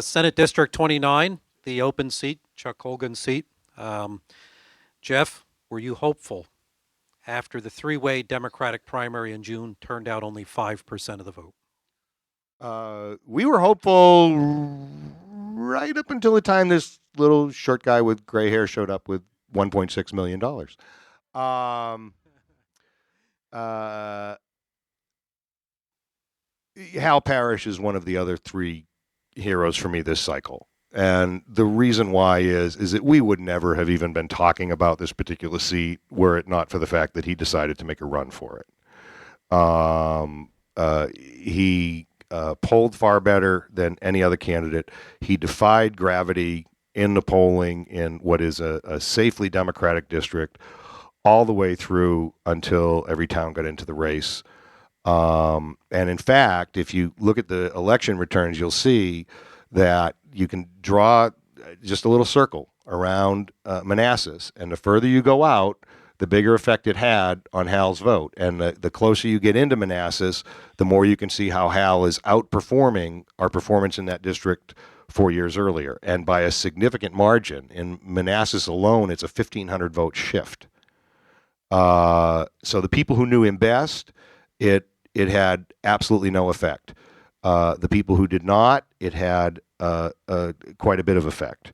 Senate District 29, the open seat, Chuck Hogan's seat. Jeff, were you hopeful after the three-way Democratic primary in June turned out only 5% of the vote? We were hopeful right up until the time this little short guy with gray hair showed up with $1.6 million. Hal Parrish is one of the other three heroes for me this cycle. And the reason why is that we would never have even been talking about this particular seat were it not for the fact that he decided to make a run for it. He polled far better than any other candidate. He defied gravity in the polling in what is a safely Democratic district all the way through until every town got into the race. And in fact, if you look at the election returns, you'll see that you can draw just a little circle around Manassas. And the further you go out, the bigger effect it had on Hal's vote. And the closer you get into Manassas, the more you can see how Hal is outperforming our performance in that district 4 years earlier. And by a significant margin. In Manassas alone, it's a 1,500 vote shift. So the people who knew him best, it had absolutely no effect. The people who did not, it had quite a bit of effect,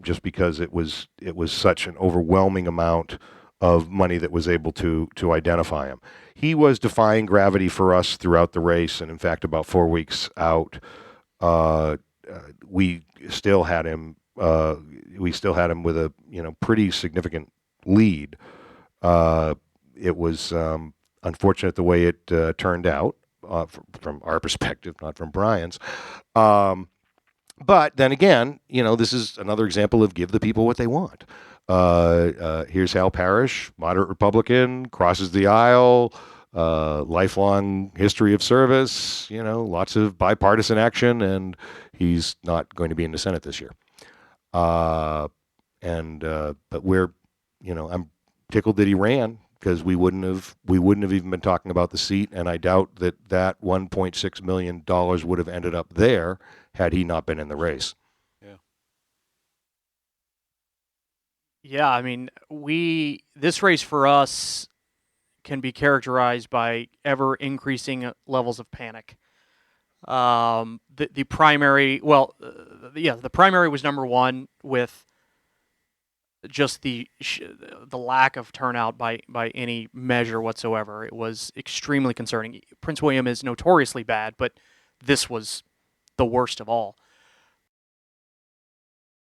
just because it was such an overwhelming amount of money that was able to identify him. He was defying gravity for us throughout the race, and in fact, about 4 weeks out, we still had him. We still had him with a pretty significant lead. It was unfortunate the way it turned out from our perspective, not from Brian's. But then again, this is another example of give the people what they want. Here's Hal Parrish, moderate Republican, crosses the aisle, lifelong history of service, lots of bipartisan action, and he's not going to be in the Senate this year. But we're, I'm tickled that he ran, because we wouldn't have even been talking about the seat, and I doubt that $1.6 million would have ended up there had he not been in the race. Yeah, I mean, this race for us can be characterized by ever increasing levels of panic. The primary, the primary was number one with just the lack of turnout by any measure whatsoever. It was extremely concerning. Prince William is notoriously bad, but this was the worst of all.